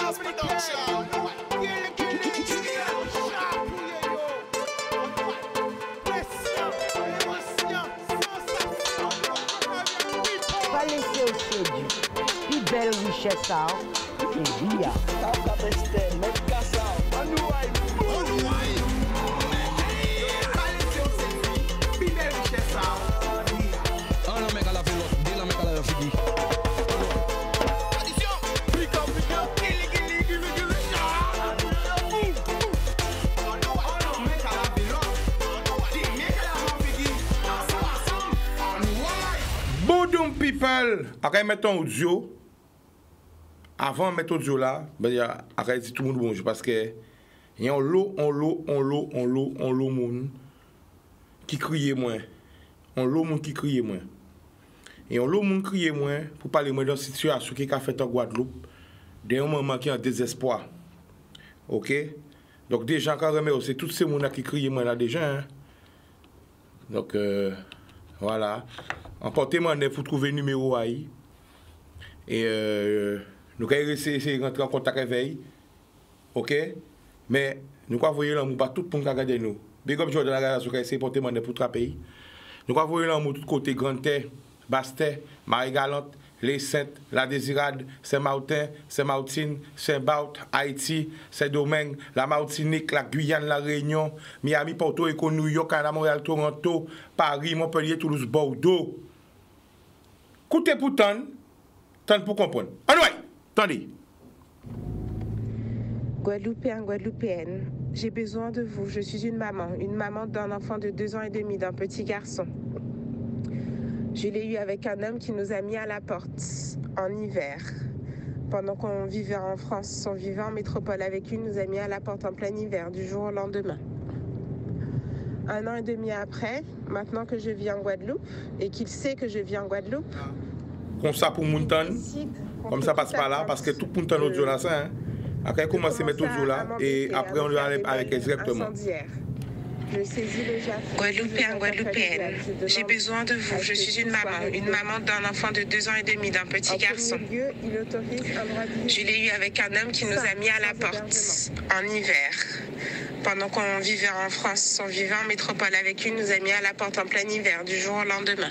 Pas laisser au séduit. Plus belle richesse, ça. C'est bien. Bonjour people, après mettre audio, avant de mettre audio là, après tout le monde bonjour parce que il y a un lot monde qui crie moins, un lot monde qui crie moins, et un lot monde crie moins pour parler moins de la situation qui a fait en Guadeloupe, d'un moment qui est en désespoir, ok? Donc déjà quand même c'est tous ces monde qui crient moins là déjà, hein? Donc voilà. Emportez-moi pour trouver le numéro AI. Et nous allons essayer de rentrer en contact avec eux. OK? Mais nous allons voir l'amour pas tout le monde qui regarde nous. Big up Jordan la relation qui essayer de porter mon pour trois pays. Nous allons voir l'amour de tout côté Grande Terre, Basse-Terre, Marie-Galante, Les Saintes, La Désirade, Saint-Martin, Saint-Martine, Saint-Barth, Haïti, Saint-Domingue, la Martinique, la Guyane, la Réunion, Miami, Porto Rico, New York, Canada, Montréal, Toronto, Paris, Montpellier, Toulouse, Bordeaux. Écoutez pour tant pour comprendre. Anyway, attendez. Guadeloupéen, Guadeloupéenne, j'ai besoin de vous. Je suis une maman d'un enfant de 2 ans et demi, d'un petit garçon. Je l'ai eu avec un homme qui nous a mis à la porte en hiver. Pendant qu'on vivait en France, on vivait en métropole avec lui, il nous a mis à la porte en plein hiver, du jour au lendemain. 1 an et demi après, maintenant que je vis en Guadeloupe et qu'il sait que je vis en Guadeloupe. Comme ça pour Mountan, comme ça passe pas là, parce que tout Mountan audio là, ça. Hein? Après, commencer à mettre audio là, et après on va aller avec exactement. Je saisis le Guadeloupéen, Guadeloupéenne, j'ai besoin de vous. Je suis une maman d'un enfant de 2 ans et demi, d'un petit garçon. Je l'ai eu avec un homme qui nous a mis à la porte en hiver. Pendant qu'on vivait en France, on vivait en métropole avec lui, il nous a mis à la porte en plein hiver, du jour au lendemain.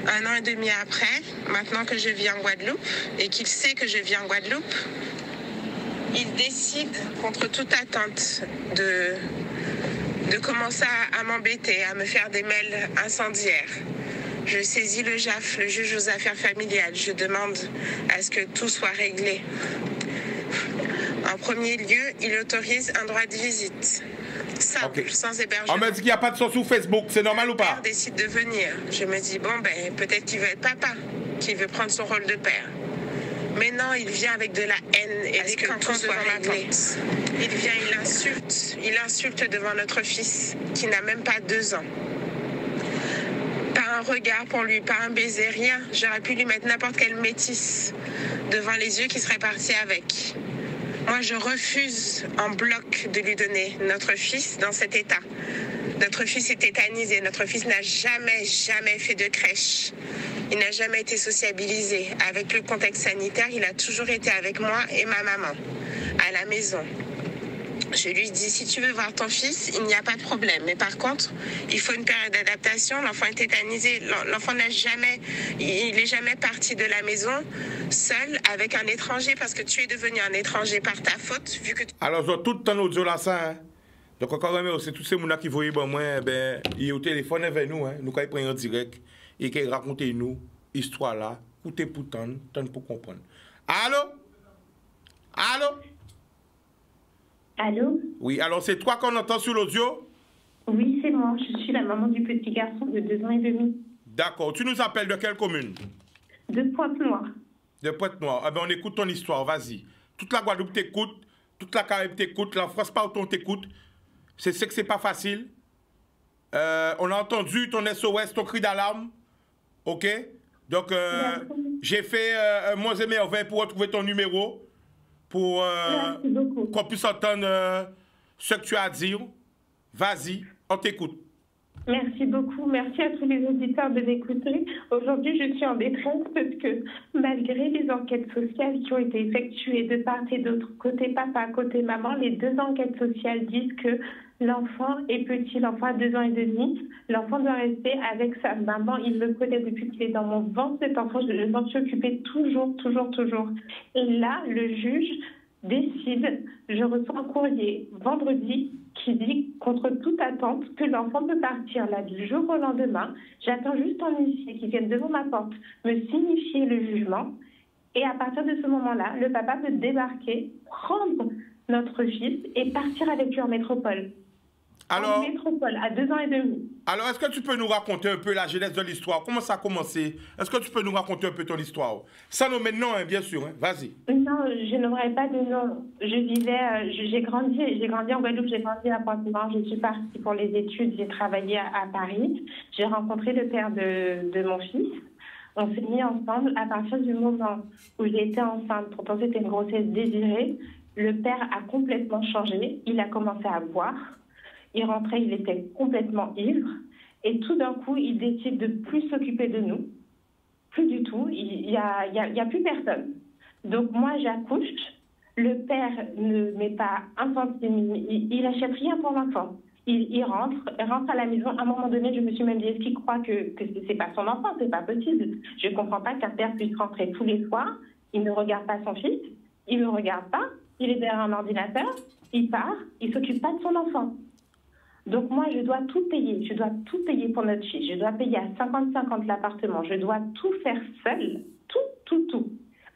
1 an et demi après, maintenant que je vis en Guadeloupe et qu'il sait que je vis en Guadeloupe, il décide, contre toute attente, de commencer à m'embêter, à me faire des mails incendiaires. Je saisis le JAF, le juge aux affaires familiales. Je demande à ce que tout soit réglé. En premier lieu, il autorise un droit de visite. Simple, sans hébergement. On me dit qu'il n'y a pas de son sur Facebook, c'est normal ou pas? Mon père décide de venir. Je me dis, bon, ben, peut-être qu'il veut être papa, qu'il veut prendre son rôle de père. Mais non, il vient avec de la haine et des cantons devant ma porte. Il vient, il insulte devant notre fils, qui n'a même pas 2 ans. Pas un regard pour lui, pas un baiser, rien. J'aurais pu lui mettre n'importe quelle métisse devant les yeux qui serait parti avec. Moi, je refuse en bloc de lui donner notre fils dans cet état. Notre fils est tétanisé. Notre fils n'a jamais fait de crèche. Il n'a jamais été sociabilisé. Avec le contexte sanitaire, il a toujours été avec moi et ma maman à la maison. Je lui dis, si tu veux voir ton fils, il n'y a pas de problème. Mais par contre, il faut une période d'adaptation. L'enfant est tétanisé. L'enfant il n'est jamais parti de la maison seul avec un étranger parce que tu es devenu un étranger par ta faute. Vu que Alors, tout le temps, audio là, ça. Hein? Donc, encore une fois, c'est tous ces gens qui voient, ben, moi, ben, ils sont au téléphone avec nous. Hein? Nous, quand ils prennent en direct, et qu'ils racontent nous, histoire là, écoutez pour tant pour comprendre. Allô? Allô? Allô? Oui, alors c'est toi qu'on entend sur l'audio? Oui, c'est moi. Je suis la maman du petit garçon de 2 ans et demi. D'accord. Tu nous appelles de quelle commune? De Pointe-Noire. De Pointe-Noire. Eh bien, on écoute ton histoire, vas-y. Toute la Guadeloupe t'écoute, toute la Caraïbe t'écoute, la France partout on t'écoute. C'est que c'est pas facile. On a entendu ton SOS, ton cri d'alarme. OK? Donc, j'ai fait moins et merveille pour retrouver ton numéro. Pour qu'on puisse entendre ce que tu as à dire. Vas-y, on t'écoute. Merci beaucoup. Merci à tous les auditeurs de m'écouter. Aujourd'hui, je suis en détresse parce que malgré les enquêtes sociales qui ont été effectuées de part et d'autre, côté papa, côté maman, les deux enquêtes sociales disent que l'enfant est petit, l'enfant a 2 ans et demi. L'enfant doit rester avec sa maman. Il me connaît depuis qu'il est dans mon ventre. Cet enfant, je m'en suis occupée toujours. Et là, le juge décide, je reçois un courrier vendredi qui dit, contre toute attente, que l'enfant peut partir là du jour au lendemain. J'attends juste un huissier qui vienne devant ma porte me signifier le jugement. Et à partir de ce moment-là, le papa peut débarquer, prendre notre fils et partir avec lui en métropole. Alors, en métropole, à 2 ans et demi. Alors, est-ce que tu peux nous raconter un peu la genèse de l'histoire? Comment ça a commencé? Est-ce que tu peux nous raconter un peu ton histoire? Sans nommer de nom, hein, bien sûr. Hein. Vas-y. Non, je n'aurais pas de nom. Je vivais, j'ai grandi en Guadeloupe, j'ai grandi à Pointe-Noire. Je suis partie pour les études, j'ai travaillé à Paris. J'ai rencontré le père de mon fils. On s'est mis ensemble. À partir du moment où j'ai été enceinte, pourtant c'était une grossesse désirée, le père a complètement changé. Il a commencé à boire. Il rentrait, il était complètement ivre. Et tout d'un coup, il décide de plus s'occuper de nous. Plus du tout. Il y a plus personne. Donc moi, j'accouche. Le père ne met pas un centime. Il achète rien pour l'enfant. Il rentre à la maison. À un moment donné, je me suis même dit, est-ce qu'il croit que c'est pas son enfant? C'est pas possible. Je comprends pas qu'un père puisse rentrer tous les soirs. Il ne regarde pas son fils. Il ne regarde pas. Il est derrière un ordinateur. Il part. Il s'occupe pas de son enfant. Donc moi, je dois tout payer. Je dois tout payer pour notre fille. Je dois payer à 50-50 l'appartement. Je dois tout faire seule. Tout.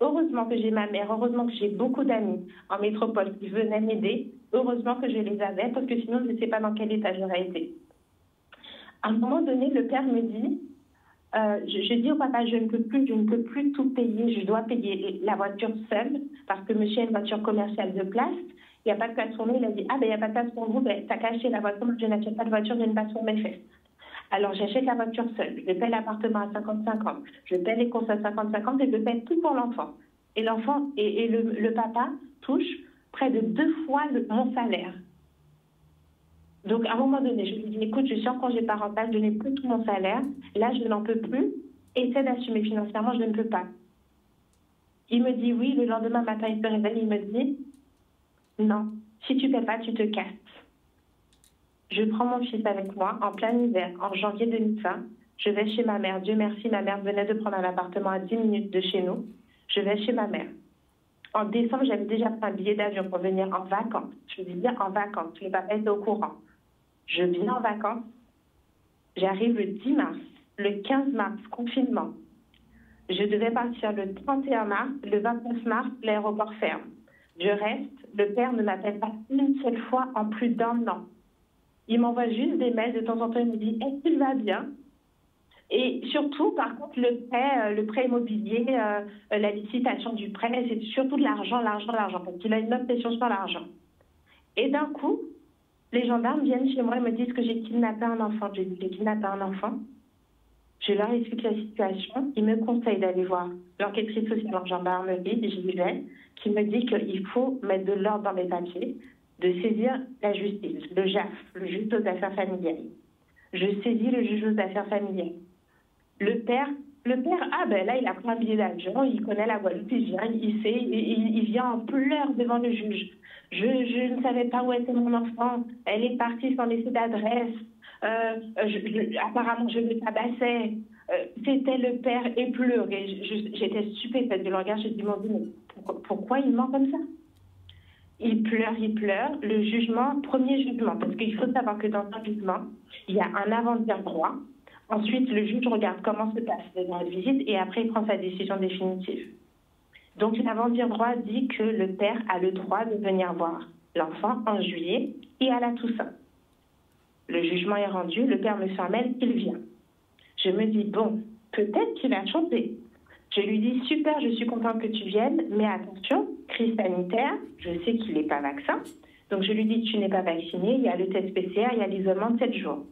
Heureusement que j'ai ma mère. Heureusement que j'ai beaucoup d'amis en métropole qui venaient m'aider. Heureusement que je les avais parce que sinon, je ne sais pas dans quel état j'aurais été. À un moment donné, le père me dit, je dis au papa, je ne peux plus tout payer. Je dois payer la voiture seule parce que monsieur a une voiture commerciale de place. Il n'y a pas de place pour nous. Il a dit, il n'y a pas de place pour vous, t'as caché la voiture, je n'achète pas de voiture, j'ai une place pour mes fesses. Alors j'achète la voiture seule, je paie l'appartement à 50-50, je paie les courses à 50-50 et je paie tout pour l'enfant. Et l'enfant et le papa touche près de 2 fois mon salaire. Donc à un moment donné, je lui dis, écoute, je suis en congé parental, je n'ai plus tout mon salaire, là je n'en peux plus, essaie d'assumer financièrement, je ne peux pas. Il me dit oui, le lendemain matin il se réveille, il me dit, non, si tu ne paies pas, tu te casses. Je prends mon fils avec moi en plein hiver, en janvier 2020. Je vais chez ma mère. Dieu merci, ma mère venait de prendre un appartement à 10 minutes de chez nous. Je vais chez ma mère. En décembre, j'avais déjà pris un billet d'avion pour venir en vacances. Je veux dire en vacances. Le papa était au courant. Je viens en vacances. J'arrive le 10 mars. Le 15 mars, confinement. Je devais partir le 31 mars. Le 29 mars, l'aéroport ferme. Je reste. Le père ne m'appelle pas une seule fois en plus d'1 an. Il m'envoie juste des mails de temps en temps. Il me dit, est-ce qu'il va bien? Et surtout, par contre, le prêt immobilier, la licitation du prêt, c'est surtout de l'argent, parce qu'il a une obsession sur l'argent. Et d'un coup, les gendarmes viennent chez moi et me disent que j'ai kidnappé un enfant. Je dis, j'ai kidnappé un enfant. Je leur explique la situation. Ils me conseillent d'aller voir l'enquêtrice sociale en gendarmerie, j'y vais, qui me dit qu'il faut mettre de l'ordre dans mes papiers, de saisir la justice, le JAF, le juge aux affaires familiales. Je saisis le juge aux affaires familiales. Le père, là, il a pris un billet d'avion, il connaît la Guadeloupe, il vient, il vient en pleurs devant le juge. Je ne savais pas où était mon enfant, elle est partie sans laisser d'adresse, apparemment je le tabassais. C'était le père éploré. J'étais stupéfaite de le regard, je me dis, mon Dieu, mais pourquoi il ment comme ça? Il pleure. Le jugement, premier jugement, parce qu'il faut savoir que dans un jugement, il y a un avant-dire droit. Ensuite, le juge regarde comment se passe la visite et après, il prend sa décision définitive. Donc, l'avant-dire droit dit que le père a le droit de venir voir l'enfant en juillet et à la Toussaint. Le jugement est rendu, le père me s'emmêle, il vient. Je me dis, bon, peut-être qu'il a chanté. Je lui dis, super, je suis contente que tu viennes, mais attention, crise sanitaire, je sais qu'il n'est pas vaccin. Donc, je lui dis, tu n'es pas vacciné, il y a le test PCR, il y a l'isolement de 7 jours.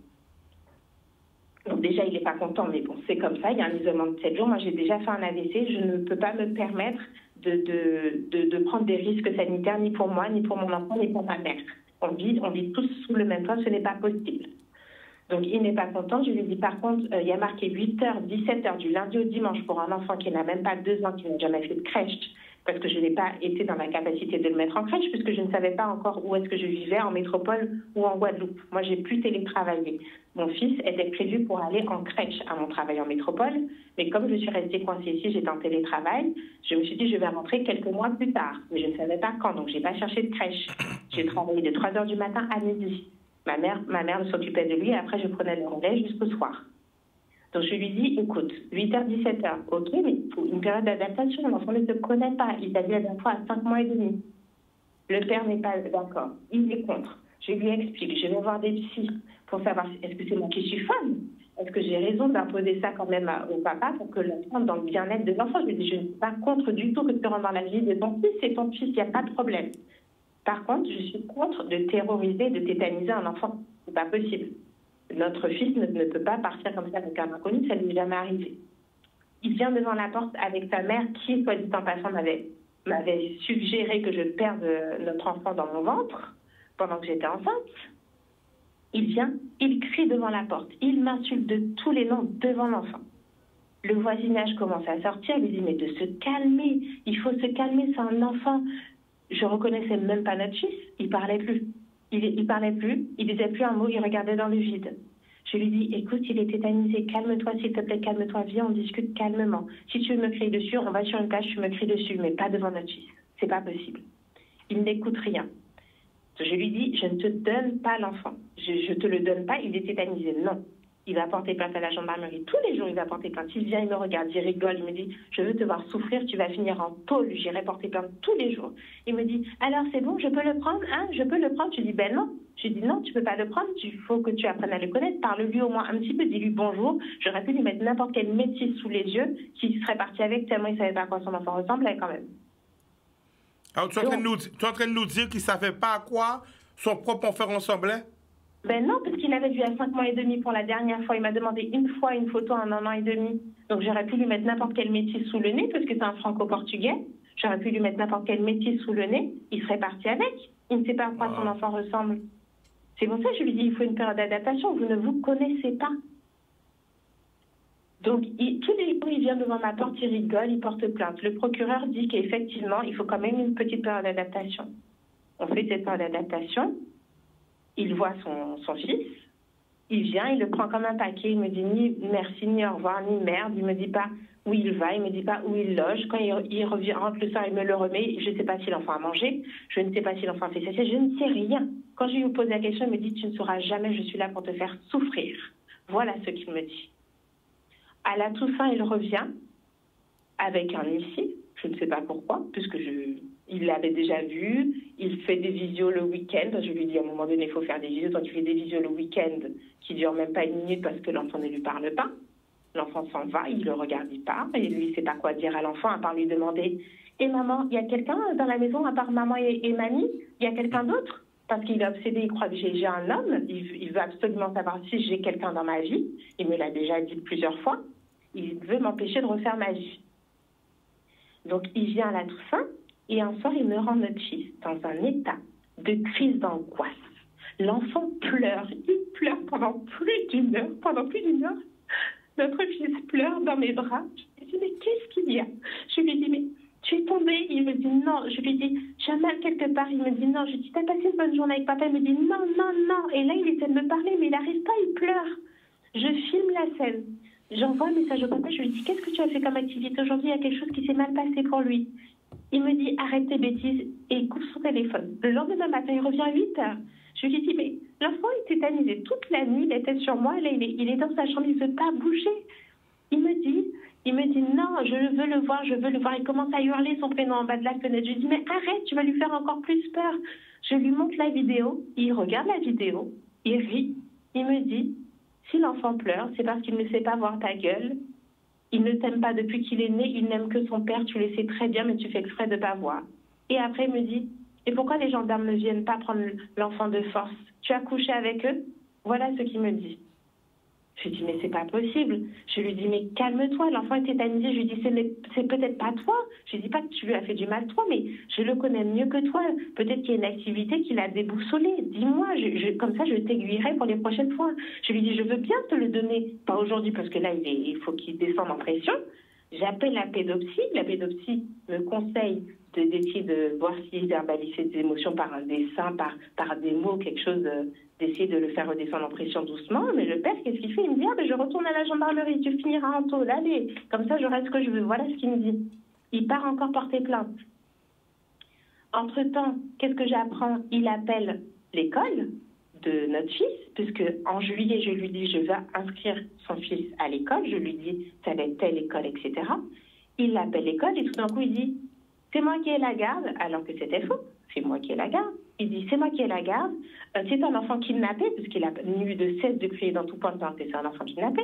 Donc déjà, il n'est pas content, mais bon, c'est comme ça, il y a un isolement de 7 jours. Moi, j'ai déjà fait un AVC, je ne peux pas me permettre de prendre des risques sanitaires, ni pour moi, ni pour mon enfant, ni pour ma mère. On vit tous sous le même toit, ce n'est pas possible. Donc, il n'est pas content. Je lui dis, par contre, il y a marqué 8h, 17h du lundi au dimanche pour un enfant qui n'a même pas 2 ans, qui n'a jamais fait de crèche, parce que je n'ai pas été dans la capacité de le mettre en crèche, puisque je ne savais pas encore où est-ce que je vivais, en métropole ou en Guadeloupe. Moi, j'ai pu télétravailler. Mon fils était prévu pour aller en crèche à mon travail en métropole, mais comme je suis restée coincée ici, j'étais en télétravail, je me suis dit, je vais rentrer quelques mois plus tard. Mais je ne savais pas quand, donc je n'ai pas cherché de crèche. J'ai travaillé de 3h du matin à midi. Ma mère s'occupait de lui et après je prenais le relais jusqu'au soir. Donc je lui dis, écoute, 8h, 17h, ok, mais il faut une période d'adaptation, l'enfant ne te connaît pas, il t'a vu la dernière fois à 5 mois et demi. Le père n'est pas d'accord, il est contre. Je lui explique, je vais voir des psys pour savoir est-ce que c'est moi qui suis folle, est-ce que j'ai raison d'imposer ça quand même au papa pour que l'enfant, dans le bien-être de l'enfant, je lui dis, je ne suis pas contre du tout que tu rentres dans la vie de ton fils, c'est ton fils, il n'y a pas de problème. Par contre, je suis contre de terroriser, de tétaniser un enfant. C'est pas possible. Notre fils ne peut pas partir comme ça avec un inconnu, ça ne lui est jamais arrivé. Il vient devant la porte avec sa mère qui, soit dit en passant, m'avait suggéré que je perde notre enfant dans mon ventre pendant que j'étais enceinte. Il vient, il crie devant la porte, il m'insulte de tous les noms devant l'enfant. Le voisinage commence à sortir, il dit mais de se calmer, il faut se calmer, c'est un enfant. Je reconnaissais même pas notre fils, il parlait plus. Il parlait plus, il disait plus un mot, il regardait dans le vide. Je lui dis, écoute, il est tétanisé, calme-toi s'il te plaît, calme-toi, viens, on discute calmement. Si tu veux me crier dessus, on va sur une plage, tu me cries dessus, mais pas devant notre fils. C'est pas possible. Il n'écoute rien. Je lui dis, je ne te donne pas l'enfant. Je te le donne pas, il est tétanisé. Non. Il va porter plainte à la gendarmerie. Tous les jours, il va porter plainte. Il vient, il me regarde, il rigole, il me dit, je veux te voir souffrir, tu vas finir en tôle. J'irai porter plainte tous les jours. Il me dit, alors c'est bon, je peux le prendre, hein, je peux le prendre. Je dis, ben non. Je dis, non, tu peux pas le prendre, il faut que tu apprennes à le connaître. Parle-lui au moins un petit peu, dis-lui bonjour. J'aurais pu lui mettre n'importe quel métier sous les yeux qui serait parti avec, tellement il savait pas à quoi son enfant ressemblait quand même. Alors, tu es en train de nous dire qu'il savait pas à quoi son propre enfant ressemblait? Ben non, parce qu'il avait vu à 5 mois et demi pour la dernière fois. Il m'a demandé une fois une photo à 1 an et demi. Donc j'aurais pu lui mettre n'importe quel métier sous le nez, parce que c'est un franco-portugais. J'aurais pu lui mettre n'importe quel métier sous le nez. Il serait parti avec. Il ne sait pas à quoi son enfant ressemble. C'est pour ça que je lui dis, il faut une période d'adaptation. Vous ne vous connaissez pas. Donc tous les jours, il vient devant ma porte, il rigole, il porte plainte. Le procureur dit qu'effectivement, il faut quand même une petite période d'adaptation. On fait cette période d'adaptation. Il voit son fils, il vient, il le prend comme un paquet, il me dit ni merci, ni au revoir, ni merde, il me dit pas où il va, il me dit pas où il loge, quand il revient, rentre le soir, il me le remet, je ne sais pas si l'enfant a mangé, je ne sais pas si l'enfant a fait ça, je ne sais rien. Quand je lui pose la question, il me dit tu ne sauras jamais, je suis là pour te faire souffrir. Voilà ce qu'il me dit. À la toute fin, il revient avec un huissier, je ne sais pas pourquoi, puisque il l'avait déjà vu, il fait des visios le week-end. Je lui dis à un moment donné, il faut faire des visios. Toi, tu fais des visios le week-end qui ne durent même pas 1 minute parce que l'enfant ne lui parle pas. L'enfant s'en va, il le regarde, il part, et lui, il ne sait pas quoi dire à l'enfant à part lui demander « Et maman, il y a quelqu'un dans la maison à part maman et mamie? Il y a quelqu'un d'autre ?» Parce qu'il est obsédé, il croit que j'ai un homme, il veut absolument savoir si j'ai quelqu'un dans ma vie. Il me l'a déjà dit plusieurs fois. Il veut m'empêcher de refaire ma vie. Donc, il vient à la Toussaint. Et un soir, il me rend notre fils dans un état de crise d'angoisse. L'enfant pleure, il pleure pendant plus d'une heure. Notre fils pleure dans mes bras. Je lui dis, mais qu'est-ce qu'il y a? Je lui dis, mais tu es tombé? Il me dit, non. Je lui dis, j'ai mal quelque part. Il me dit, non. Je lui dis, t'as passé une bonne journée avec papa? Il me dit, non, non, non. Et là, il essaie de me parler, mais il n'arrive pas, il pleure. Je filme la scène. J'envoie un message au papa. Je lui dis, qu'est-ce que tu as fait comme activité aujourd'hui? Il y a quelque chose qui s'est mal passé pour lui. Il me dit, arrête tes bêtises et coupe son téléphone. Le lendemain matin, il revient à 8h. Je lui dis, mais l'enfant est tétanisé toute la nuit, il était sur moi, là, il est dans sa chambre, il ne veut pas bouger. Il me dit, non, je veux le voir. Il commence à hurler son prénom en bas de la fenêtre. Je lui dis, mais arrête, tu vas lui faire encore plus peur. Je lui montre la vidéo, il regarde la vidéo, il rit. Il me dit, si l'enfant pleure, c'est parce qu'il ne sait pas voir ta gueule. Il ne t'aime pas depuis qu'il est né, il n'aime que son père, tu le sais très bien, mais tu fais exprès de ne pas voir. Et après, il me dit, et pourquoi les gendarmes ne viennent pas prendre l'enfant de force? Tu as couché avec eux? Voilà ce qu'il me dit. Je lui dis, mais c'est pas possible. Je lui dis, mais calme-toi, l'enfant est tétanisé. Je lui dis, c'est peut-être pas toi. Je lui dis pas que tu lui as fait du mal, toi, mais je le connais mieux que toi. Peut-être qu'il y a une activité qui l'a déboussolé. Dis-moi, comme ça, je t'aiguillerai pour les prochaines fois. Je lui dis, je veux bien te le donner. Pas aujourd'hui, parce que là, il faut qu'il descende en pression. J'appelle la pédopsie. La pédopsie me conseille d'essayer de voir s'il verbalise ses émotions par un dessin, par des mots, quelque chose, d'essayer de le faire redescendre en pression doucement. Mais le père, qu'est-ce qu'il fait? Il me dit, ah ben je retourne à la gendarmerie, tu finiras en tôle, allez, comme ça j'aurai ce que je veux. Voilà ce qu'il me dit. Il part encore porter plainte. Entre-temps, qu'est-ce que j'apprends? Il appelle l'école de notre fils, puisque en juillet, je lui dis, je vais inscrire son fils à l'école. Je lui dis, ça va être telle école, etc. Il appelle l'école et tout d'un coup, il dit, c'est moi qui ai la garde, alors que c'était faux. C'est moi qui ai la garde. Il dit, c'est moi qui ai la garde. C'est un enfant kidnappé, puisqu'il a eu de cesse de crier dans tout point de temps que c'est un enfant kidnappé.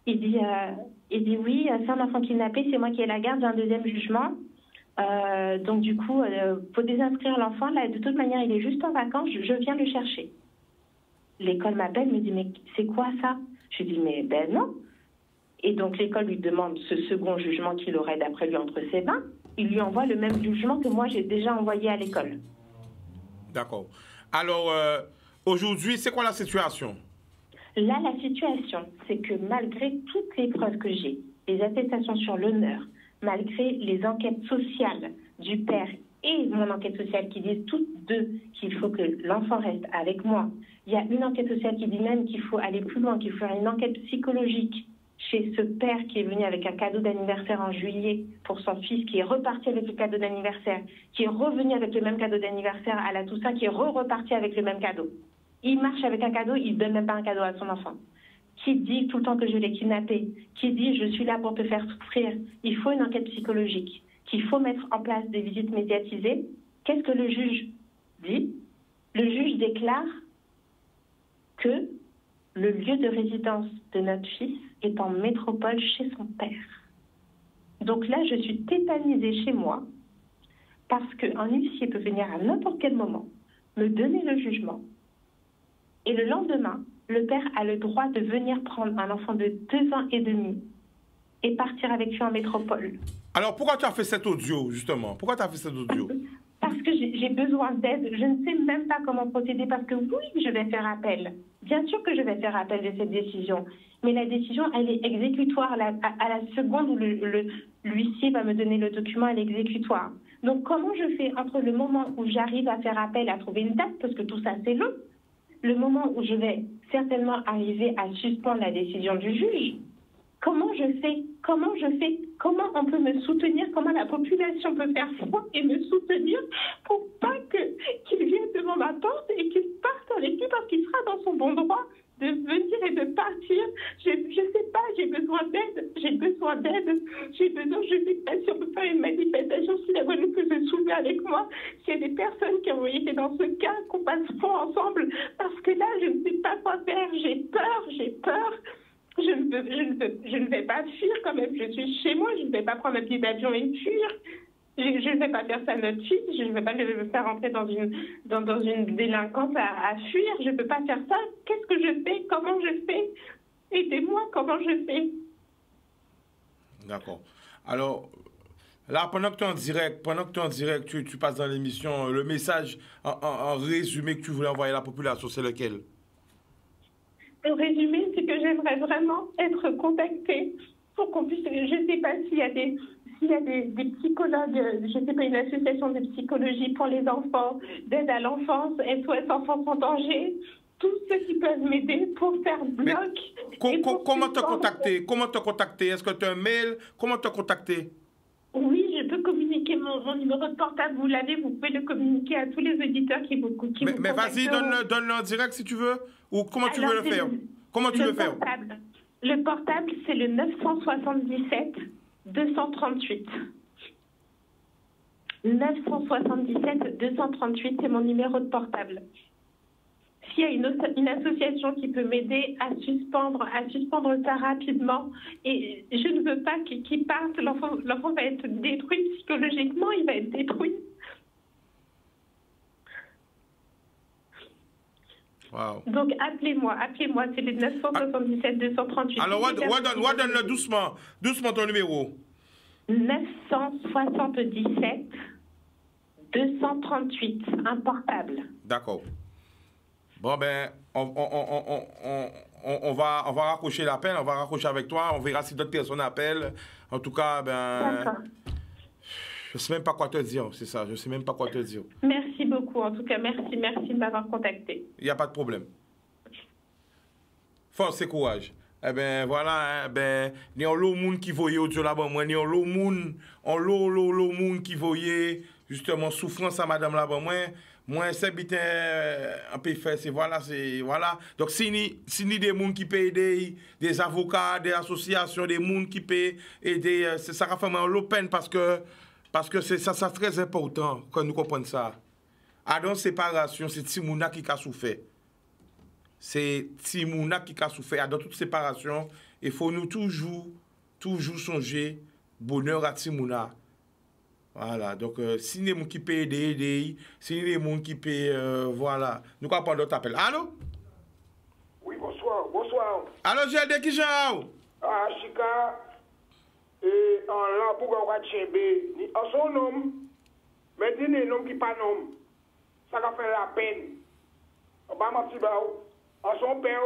Il dit oui, c'est un enfant kidnappé, c'est moi qui ai la garde, j'ai un deuxième jugement. Donc du coup, faut désinscrire l'enfant. Là, de toute manière, il est juste en vacances, je viens le chercher. L'école m'appelle, me dit, mais c'est quoi ça? Je dis, mais ben non. Et donc l'école lui demande ce second jugement qu'il aurait d'après lui entre ses mains. Il lui envoie le même jugement que moi j'ai déjà envoyé à l'école. D'accord. Alors, aujourd'hui, c'est quoi la situation? Là, la situation, c'est que malgré toutes les preuves que j'ai, les attestations sur l'honneur, malgré les enquêtes sociales du père et mon enquête sociale qui disent toutes deux qu'il faut que l'enfant reste avec moi, il y a une enquête sociale qui dit même qu'il faut aller plus loin, qu'il faut faire une enquête psychologique chez ce père qui est venu avec un cadeau d'anniversaire en juillet pour son fils, qui est reparti avec le cadeau d'anniversaire, qui est revenu avec le même cadeau d'anniversaire à la Toussaint, qui est reparti avec le même cadeau. Il marche avec un cadeau, il ne donne même pas un cadeau à son enfant. Qui dit tout le temps que je l'ai kidnappé, qui dit je suis là pour te faire souffrir. Il faut une enquête psychologique, qu'il faut mettre en place des visites médiatisées. Qu'est-ce que le juge dit? Le juge déclare que le lieu de résidence de notre fils est en métropole chez son père. Donc là, je suis tétanisée chez moi parce qu'un huissier peut venir à n'importe quel moment me donner le jugement et le lendemain, le père a le droit de venir prendre un enfant de 2 ans et demi et partir avec lui en métropole. Alors, pourquoi tu as fait cet audio, justement? Pourquoi tu as fait cet audio? Parce que j'ai besoin d'aide. Je ne sais même pas comment procéder parce que oui, je vais faire appel. Bien sûr que je vais faire appel de cette décision. Mais la décision, elle est exécutoire. À la seconde où l'huissier va me donner le document, elle est exécutoire. Donc, comment je fais entre le moment où j'arrive à faire appel, à trouver une date, parce que tout ça, c'est long, le moment où je vais certainement arriver à suspendre la décision du juge? Comment je fais? Comment Comment on peut me soutenir? Comment la population peut faire foi et me soutenir pour pas qu'il vienne devant ma porte et qu'il parte avec lui parce qu'il sera dans son bon droit de venir et de partir? Je sais pas, j'ai besoin d'aide. Je sais pas si on peut faire une manifestation, si la Guadeloupe peut se soulever avec moi, s'il y a des personnes qui ont été dans ce cas, qu'on passe front ensemble, parce que là, je ne sais pas quoi faire. J'ai peur. Je ne vais pas fuir quand même. Je suis chez moi. Je ne vais pas prendre un billet d'avion et fuir. Je ne vais pas faire ça à notre fils. Je ne vais pas le faire entrer dans une délinquance à fuir. Je ne peux pas faire ça. Qu'est-ce que je fais? Comment je fais? Aidez-moi, comment je fais? D'accord. Alors, là, pendant que tu es en direct, tu passes dans l'émission, le message en résumé que tu voulais envoyer à la population, c'est lequel? Le résumé, c'est que j'aimerais vraiment être contactée pour qu'on puisse... Je ne sais pas s'il y a des psychologues, je ne sais pas, une association de psychologie pour les enfants, d'aide à l'enfance, SOS Enfants en danger, tous ceux qui peuvent m'aider pour faire bloc. Comment te contacter? Est-ce que tu as un mail? Comment te contacter? Oui, je peux communiquer mon numéro de portable. Vous l'avez, vous pouvez le communiquer à tous les auditeurs qui vous Mais vas-y, donne-le en direct si tu veux. Ou comment tu veux le faire? Comment tu veux faire? Le portable, c'est le 977 238. 977 238, c'est mon numéro de portable. S'il y a une association qui peut m'aider à suspendre ça rapidement, et je ne veux pas qu'il parte, l'enfant va être détruit psychologiquement, il va être détruit. Wow. Donc, appelez-moi, c'est le 977 238. Alors, donne le doucement ton numéro. 977 238, un portable. D'accord. Bon, ben, on va raccrocher l'appel, on va raccrocher avec toi, on verra si d'autres personnes appellent. En tout cas, ben... D'accord. Je sais même pas quoi te dire, c'est ça, je sais même pas quoi te dire. Merci beaucoup, en tout cas, merci de m'avoir contacté. Il n'y a pas de problème. Force et courage. Eh ben voilà, ben, ni on l'eau monde qui voyait au-dessus là-bas, moi, ni on l'eau monde qui voyait justement souffrance à madame là-bas, moi, c'est bien un peu fait, c'est voilà. Donc, si ni des gens qui payent des avocats, des associations, des gens qui payent aider, ça va faire l'open parce que c'est très important que nous comprenions ça. À dans séparation, c'est Timouna qui a souffert. C'est Timouna qui a souffert. Dans toute séparation, il faut nous toujours songer bonheur à Timouna. Voilà, donc si les gens qui payent aider, si les gens qui payent, voilà. Nous allons prendre d'autres appels. Allô? Oui, bonsoir. Allô, GLD qui j'en? Ah, Chika, et en là, pour qu'on va ni en son nom, mais dis les noms qui pas nom, ça va faire la peine. On va mentir, en son père,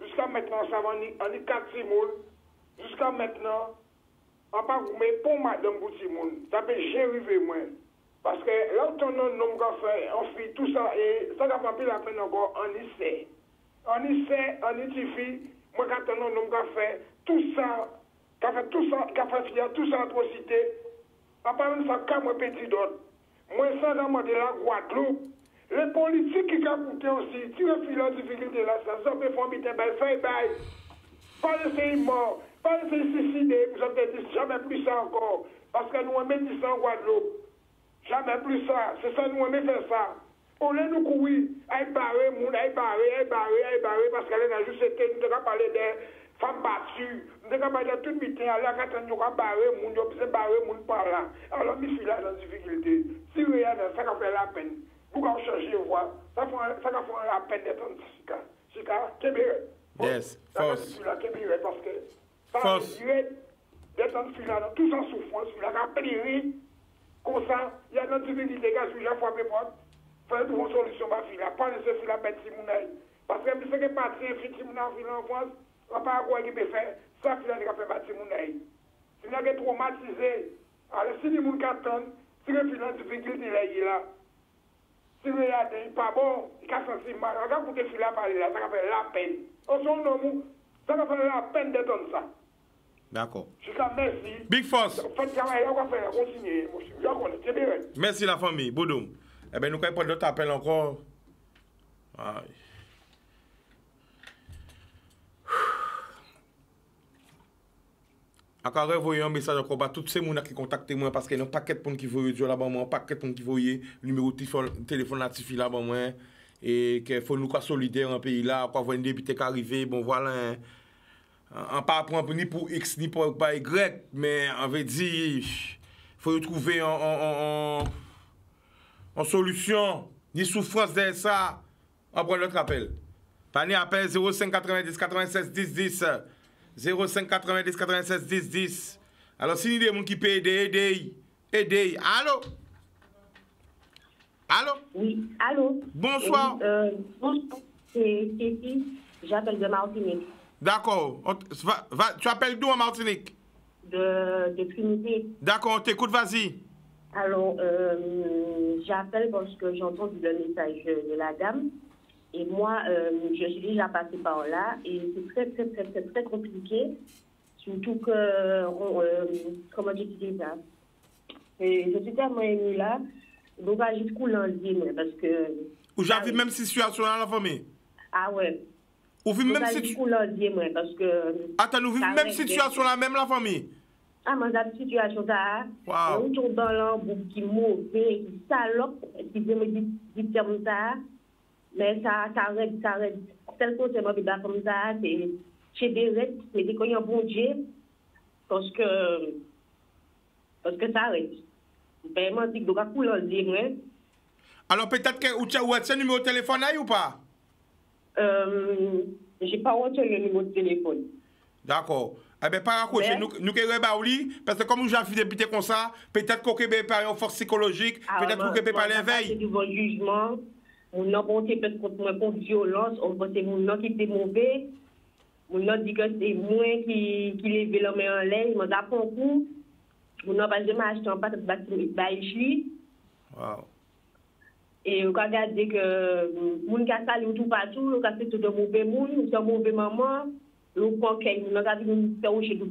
jusqu'à maintenant, ça va en 4 Simon, jusqu'à maintenant, on va vous mettre pour madame Boutimoun, ça peut gérer moi. Parce que là où ton nom qu'a fait, on fait tout ça, et ça va pas la peine encore, on y sait, on y suffit, moi quand ton nom qu'a fait, tout ça, qu'a fait tout ça atrocité, à part ça, quand moi petit d'autre, moi ça dans de la Guadeloupe, les politiques qui ont coûté aussi, si le fil en difficulté là, ça peut faire une belle feuille, pas laisser mort, pas laisser suicider, vous avez dit jamais plus ça encore, parce que nous aimons ça en Guadeloupe, jamais plus ça, c'est ça nous aimons faire ça. On est nous courir, aïe barré, parce qu'elle a juste été, nous devons parler des femmes battues, nous devons parler de tout mitin, là, quand nous devons barrer, nous devons barrer, par là. Alors, nous sommes là dans la difficulté. Si rien, ça va faire la peine. Vous allez changer, voir, ça va faire la peine d'être en Chika, Kébéré. Yes, force. Parce que ça va d'être en fila, tous en souffrance, la rappellerie, comme ça, il y a notre difficulté, gars, je vais frapper porte. Faire une solution ma fille, pas laisser sur la bête Simounaï. Parce que si c'est parti, Simounaï en France, on va pas avoir qui peut faire, ça, il a fait battre Simounaï. Si on a traumatisé, alors si les gens attendent, si le filet en difficulté là, si le filet n'est pas bon, il a senti mal, regarde pour que le filet parle là, ça va faire la peine. Au son nom, ça va faire la peine d'entendre ça. D'accord. Merci. Big Force. Faites travail, on va faire continuer, monsieur. Je connais, merci la famille, Boudou. Eh bien, nous allons prendre d'autres appels encore. Aïe. Encore revoyer un message encore à tous ces gens qui contactent moi parce qu'il y a un paquet de gens qui voient là-bas, un paquet de gens qui voient le numéro de téléphone natif là-bas, et qu'il faut nous solidaires en pays là, pour avoir une député qui arrive, bon voilà, on pas prendre ni pour X ni pour Y, mais on veut dire, il faut trouver en solution, ni souffrance de ça, on prend notre appel. Panier appel 05 90 96 10 10. 05 90 96 10 10. Alors, si il y a des gens qui peuvent aider. Allô? Allô? Oui, allô? Bonsoir. Bonsoir, c'est Cécile, j'appelle de Martinique. D'accord. Tu appelles d'où en Martinique? De Trinité. D'accord, on t'écoute, vas-y. Alors, j'appelle parce que j'ai entendu le message de la dame. Et moi, je suis déjà passée par là. Et c'est très compliqué. Surtout que, comment je dis ça? Et je suis tellement émue là. Donc, je suis cool en vie, parce que... Ou j'avais même situation dans la famille? Ah ouais. Ou vivez même situation... parce que... Attends, nous vivons même situation là, même la famille? Ah, mais la situation là, on tombe dans l'embout qui est mauvais, qui salope, qui dit comme ça, mais ça arrête. Tel que c'est moi qui comme ça, c'est chez des rêves, c'est des cognons bon Dieu, parce que ça arrête. Vraiment, c'est que donc à couler le dire, alors peut-être que tu as un numéro de téléphone là ou pas? J'ai pas retenu le numéro de téléphone. D'accord. Eh bien, pas raccrocher, nous qui parce que comme nous avons fait des comme ça, peut-être qu'on peut par une force psychologique, peut-être qu'on peut par l'éveil. Devant le jugement, on a porté peut-être contre moi contre violence, on pense que mon qui était mauvais, on a dit que c'est moi qui levait la main en l'air, il m'a tapé un coup, on a pas de acheté un pâte de baïchli. Wow. Et on a regardé que mon qui a salé tout partout, on a fait tout de mauvais monde, c'est mauvais maman. Le coquin, nous avons dit que nous avons dit que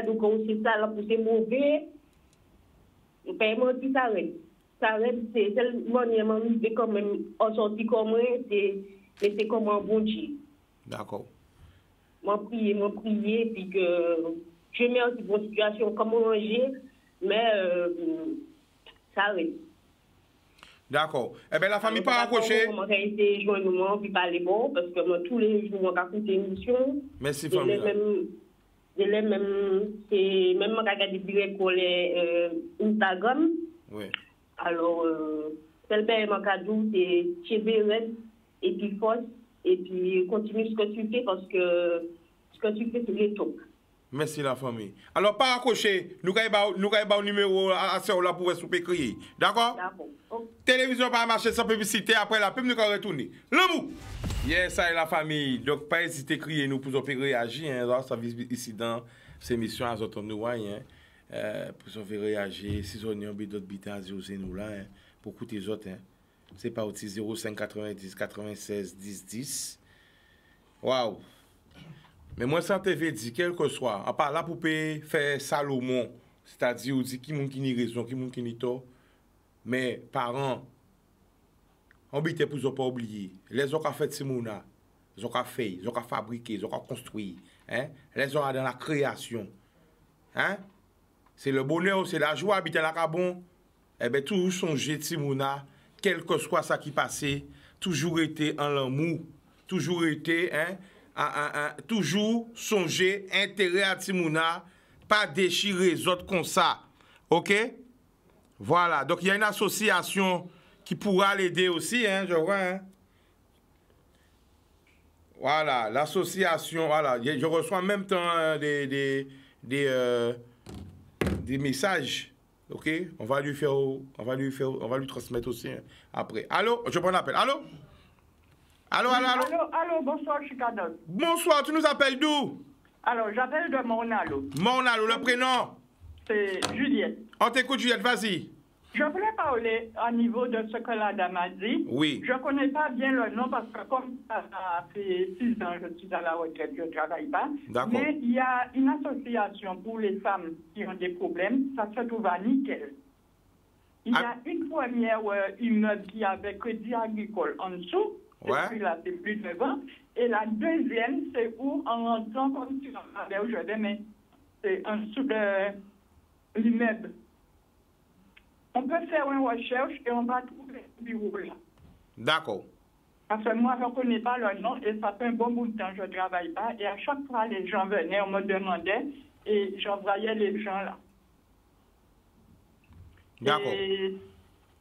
nous avons dit que ça, là, pour c'est mauvais. Le paiement, tout ça, c'est tellement quand même en sorti comme moi, c'est comme un bon Dieu. D'accord. M'en prier, puis que je mets en bonne situation comme manger, mais ça arrête. D'accord. Eh bien, la famille pas accrochée. Comment ça a été joindre puis parler bon, parce que moi, tous les jours, moi, j'ai écouté l'émission. Merci, famille. C'est même moi, j'ai regardé direct pour les Instagram. Oui. Alors, tel père, mon cadeau, c'est Chébéret, et puis force, et puis continue ce que tu fais, parce que ce que tu fais, c'est les top. Merci la famille. Alors, pas accrocher, nous avons un numéro à ce là pour souper crier. D'accord? D'accord. Okay. Télévision pas marcher sans publicité, après la pub, nous allons retourner. L'amour! Yes, ça est la famille. Donc, pas hésiter à crier nous pour réagir. Hein. Ça vise ici dans ces émissions à notre nous, hein. Pour se faire réagir. Si on a un d'autres bêta, c'est nous là, hein. Pour écouter les autres, hein. C'est pas aussi 05 90 96 10 10. Waouh! Mais moi, ça te veut dire, quel que soit, à part là pour faire Salomon, c'est-à-dire, on dit qui moun qui ni raison, qui moun qui ni tort, mais parents, on bite pour ne pas oublier, les gens qui ont fait Simona, les gens qui ont fait, les gens qui ont fabriqué, les gens qui ont construit, hein? Les gens dans la création, hein? C'est le bonheur, c'est la joie, habiter la cabon, eh bien, toujours songer de Simona, quel que soit ça qui passait, toujours été en l'amour, toujours été, hein? Toujours songer, intérêt à Timouna, pas déchirer les autres comme ça. OK? Voilà. Donc, il y a une association qui pourra l'aider aussi, hein, je vois. Hein? Voilà. L'association, voilà. Je reçois en même temps des messages. OK? On va lui transmettre aussi hein, après. Allô? Je prends l'appel. Allô? Allô, Bonsoir, Chicago. Bonsoir, tu nous appelles d'où? Alors, j'appelle de Mornalo. Mornalo, le prénom? C'est Juliette. On t'écoute, Juliette, vas-y. Je voulais parler à niveau de ce que la dame a dit. Oui. Je ne connais pas bien le nom parce que comme ça fait 6 ans que je suis à la retraite, je ne travaille pas. D'accord. Mais il y a une association pour les femmes qui ont des problèmes. Ça se trouve à Nickel. Il y a une première immeuble qui avait Crédit Agricole en dessous. Ouais. Et puis là, c'est plus de 20. Et la deuxième, c'est où, en rentrant comme tu en parlais aujourd'hui, mais c'est en dessous de l'immeuble. On peut faire une recherche et on va trouver ce bureau là. D'accord. Parce que moi, je ne connais pas leur nom et ça fait un bon bout de temps que je ne travaille pas. Et à chaque fois, les gens venaient, on me demandait et j'envoyais les gens là. D'accord. Et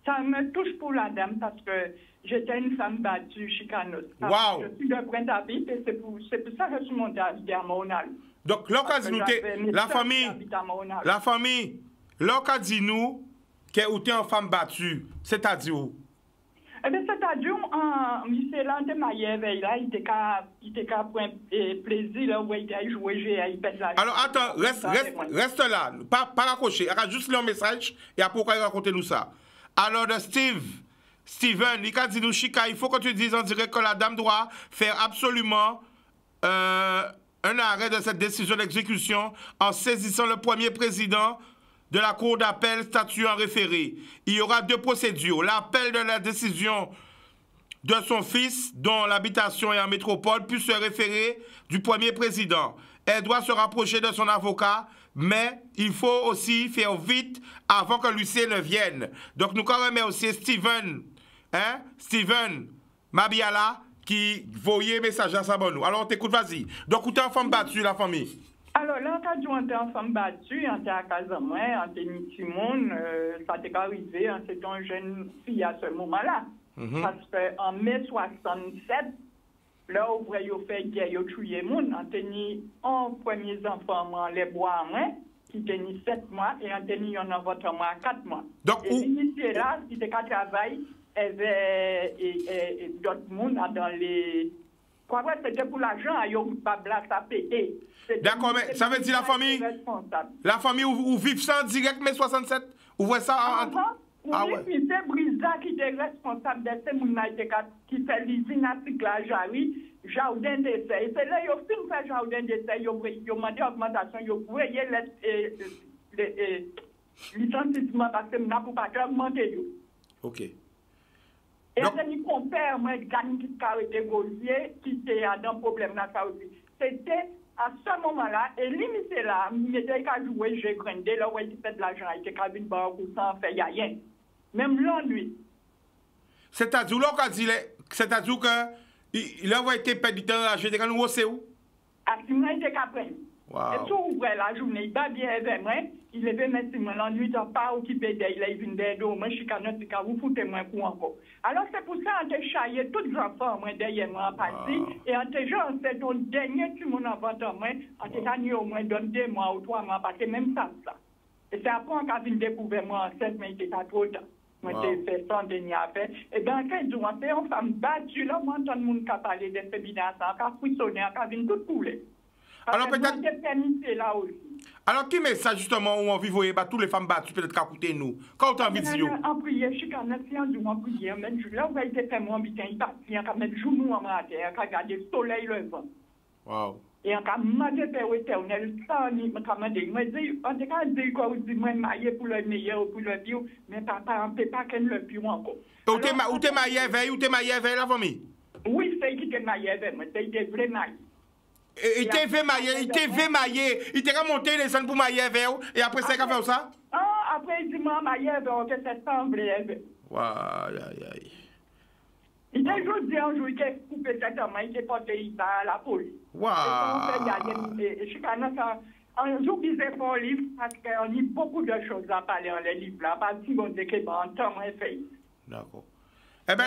ça me touche pour la dame parce que j'étais une femme battue, chicaneuse. Wow. Je suis de Pointe-à-Pitre et c'est pour ça que je suis montée à Mornalo. Donc, l'occasion, la famille, l'occasion, qu'elle était une femme battue, c'est-à-dire où? Eh bien, c'est-à-dire, c'est là, il était qu'à prendre plaisir, là, où il a joué, il pète la... Alors, attends, reste là, pas raccrocher, juste le message, et après, pourquoi raconter nous ça? Alors, de Steven, il a dit nous, Chica, il faut que tu dises en direct que la dame doit faire absolument un arrêt de cette décision d'exécution en saisissant le premier président de la Cour d'appel statuant en référé. Il y aura 2 procédures. L'appel de la décision de son fils, dont l'habitation est en métropole, puis se référer du premier président. Elle doit se rapprocher de son avocat, mais il faut aussi faire vite avant que l'huissier ne vienne. Donc nous quand même aussi Steven, hein? Steven Mabiala, qui voyait message à ça bon nous. Alors on t'écoute, vas-y. Donc où t'es en femme battue, la famille? Alors là, quand on était en femme battue, on était à Casamouin, on était Timon, ça t'est arrivé, on était une jeune fille à ce moment-là. Parce qu'en mai 67, là où ils ont fait guerre, ils ont tué les gens, on a tenu un premier enfant, les bois, qui tenait 7 mois, et on a tenu un avortement à 4 mois. Donc, et l'initié là, qui était qu'à travailler, et d'autres gens dans les... Quoi, c'était pour l'argent, ils n'ont pas blas à péter. D'accord, mais ça veut dire la famille où vivent ça direct mai 67? Vous voyez ça ouais. C'est Brisa qui était responsable de ces gens qui fait l'usine à cyclage, oui, jardin d'essai. Et c'est là qu'ils ont fait jardin d'essai, ils ont demandé augmentation, ils ont voyé les licenciements parce que nous n'avons pas augmenté. Ok. Et on compère, moi, Gani qui a été gauzier, qui était dans le problème là, ça aussi. C'était à ce moment-là, et limite là, il était qu'à jouer, j'ai grindé, là où il fait de l'argent, il était qu'à venir par sans faire rien. Même l'ennui. C'est-à-dire, c'est-à-dire que il a été perdu temps à jeter quand nous c'est où? À ce moment, il était qu'à prendre. Et tout ouvrait la journée, il va bien avec moi, il avait mettre l'ennui, il n'a pas occupé d'elle, il vient d'aide, moi, je suis qu'à notre cas, vous foutez moi pour encore. Alors, c'est pour ça qu'on a chaillé tous les enfants, moi, derrière moi, en partie, et en te genre, c'est ton dernier tu mon enfant, moi, en te gagné au moins donne 2 mois ou 3 mois, parce que même ça. Et c'est après qu'on a découvert moi en 7 mais il était trop tard. Moi, j'ai fait ça, dernier affaire. Et dans 15 jours, on fait une femme battue, là, moi, tout le monde qui a parlé de féminisme, qui a frissonné, qui a vu tout couler. Alors, peut-être. Là aussi. Alors, qui met ça justement où on vit, voyez, toutes les femmes battues, peut-être qu'à côté nous? Quand on a envie de dire. En prière, je suis quand même en prière, mais là où il était fait, moi, il partit, quand même, genou en terre, quand regarder le soleil levant. Wow. Et en cas de manger père éternel, ça, on m'a dit, on dit quand dit quoi, on dit, moi, marié pour le meilleur, pour le pire, mais papa, on ne peut pas qu'elle le pire encore. Où t'es marié avec la famille? Oui, c'est qui t'es marié avec moi, c'est des vrais mariés. Il t'est marié, il t'a monté les sons pour marier avec vous, et après c'est qu'à faire ça? Ah, après, il dit, moi, marié avec vous, que c'est semblé. Waouh, aïe, aïe. Il a dit un jour, il a coupé cette homme, il a porté à la police. Waouh. Je suis quand même un jour, il fait pour livre, parce qu'on lit beaucoup de choses à parler dans les livres, là, parce qu'on dit que bon, temps, on fait. D'accord. Eh bien,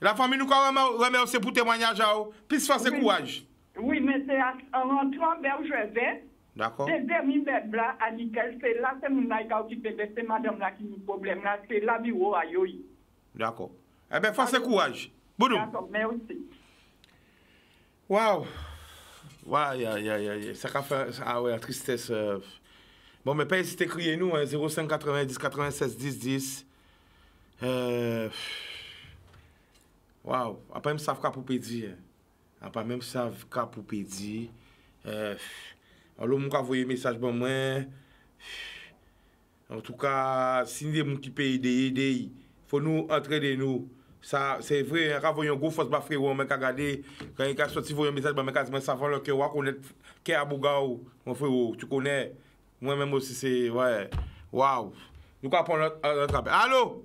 la famille nous remercie pour témoignage, puis se fasse courage. Oui, mais c'est en rentrant vers où je vais. D'accord. Les derniers mètres là, à nickel, c'est là, c'est mon aïe qui peut c'est madame là qui a un problème là, c'est la bureau à Yoyi. D'accord. Eh bien, fasse courage. Boudou. D'accord, merci. Waouh. Waouh, ça fait. Ah ouais, la tristesse. Bon, mais pas hésiter à crier nous, 05 90 96 10 10. Waouh. Après, même ça, pour pédir. Après, même ça, pour pédir. Alors, je vais envoyer un message pour moi. En tout cas, si nous avons qui peut aider, il faut nous entraîner nous. Ça, c'est vrai, quand vous avez une grosse force, frère, on m'a regardé, quand il a sorti un message, je ça va le cœur, on connaît qui est à Bougaou, mon frère, tu connais. Moi-même aussi, c'est, ouais, waouh. Nous allons prendre notre appel. Allô?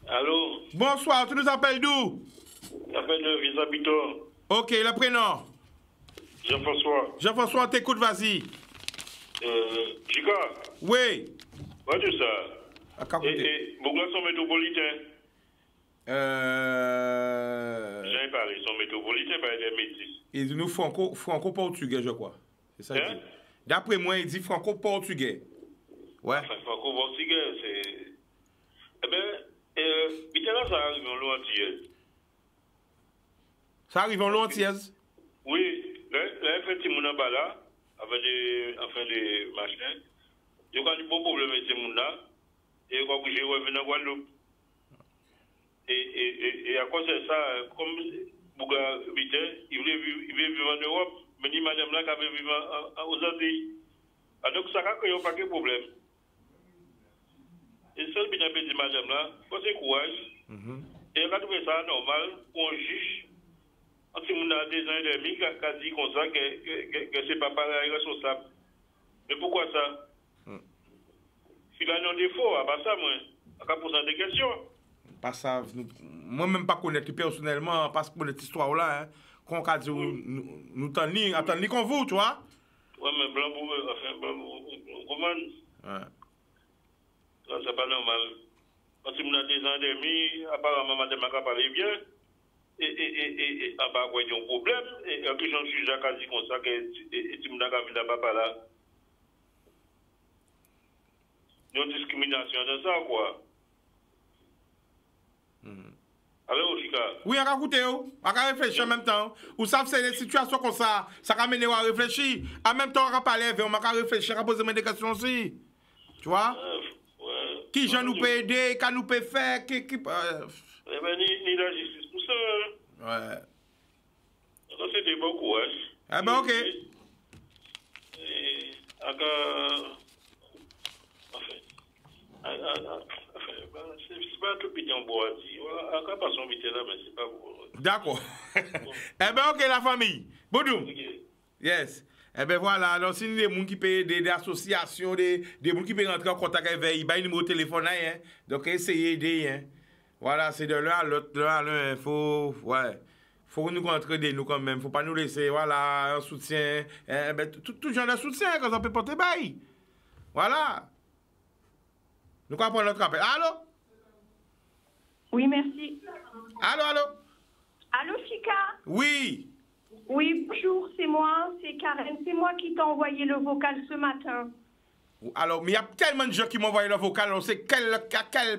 Allô? Bonsoir, tu nous appelles d'où? J'appelle de Vis-Habitant. Ok, le prénom? Jean-François. Jean-François, on t'écoute, vas-y. Giga? Oui. Ouais, tout ça. Et Bougla sont métropolitains. J'avais parlé, ils sont métropolitains par des métis. Il dit nous franco-portugais, je crois. C'est ça. Hein? D'après moi, il dit franco-portugais. Ouais. Enfin, franco-portugais, c'est. Eh bien, maintenant, ça arrive en l'Antillaise. Ça arrive en l'Antillaise? Oui. Là, effectivement, on a là, avec des machins. Il y a un bon problème avec ces gens-là. Et il y a un j'ai revenu en Guadeloupe. Et à cause de ça, comme Bouga Vité, il voulait vivre en Europe, mais ni madame là qui avait vécu aux Antilles. Donc ça a créé un paquet de problèmes. Et seul bien dit madame là, faut c'est courage. Et on a trouvé ça normal pour un juge. Quand on a des ans et demi qui a dit comme ça que c'est pas pareil responsable. Mais pourquoi ça? S'il a un défaut, à part ça, moi, à pas poser des questions. Pas ça, moi-même pas connaître personnellement, parce que cette histoire-là, hein, qu'on a dit, nous attendons qu'on vous, tu vois? Oui, mais blanc pour eux, enfin, blanc pour comment? Ouais. C'est pas normal. Quand on a 2 ans et demi, apparemment, madame a parlé bien. Et à part quoi, il y a un problème. Et puis, j'en suis déjà quasi comme ça, que tu m'as vu là papa là. Il y a une discrimination dans ça, quoi. Alors, Chica. Oui, on va écouter, on va réfléchir en même temps. Vous savez, c'est des situations comme ça va mener à réfléchir. En même temps, on va parler, on va réfléchir, on va poser des questions aussi. Tu vois? Ouais. Qui j'en nous peut aider, qu'à nous peut faire, qui. Eh ben, ni la justice pour ça. Ouais. Ça, c'était bon courage. Ah ben, ok. C'est pas tout petit en bois. Encore pas son vite là, mais c'est pas bon. D'accord. Eh ben, ok, la famille. Boudou. Yes. Eh ben voilà, alors si les gens qui peuvent des associations, des gens qui peuvent rentrer en contact avec eux, ils numéro de téléphone, hein. Donc essayez d'aider. Hein. Voilà, c'est de l'un à l'autre, il faut nous entraider nous quand même, faut pas nous laisser, voilà, un soutien, ben, tout genre de soutien quand on peut porter bail. Voilà. Nous allons prendre notre appel. Allô? Oui, merci. Allô? Allô, Chica? Oui. Oui, bonjour, c'est moi, c'est Karen. C'est moi qui t'ai envoyé le vocal ce matin. Alors, mais il y a tellement de gens qui m'ont envoyé le vocal. On sait quelle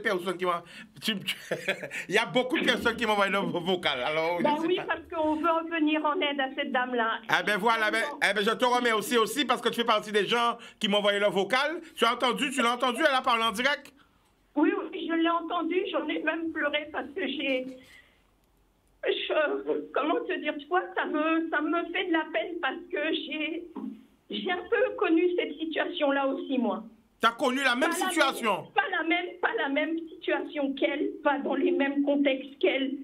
personne qui m'a... Il y a beaucoup de personnes qui m'ont envoyé le vocal. Alors, ben oui, parce qu'on veut venir en aide à cette dame-là. Eh ben voilà, je te remercie aussi parce que tu fais partie des gens qui m'ont envoyé le vocal. Tu l'as entendu, elle a parlé en direct? Oui, je l'ai entendu, j'en ai même pleuré parce que comment te dire, tu vois, ça me fait de la peine parce que j'ai un peu connu cette situation-là aussi, moi. Tu as connu la même situation? Pas la même situation qu'elle, pas dans les mêmes contextes qu'elle.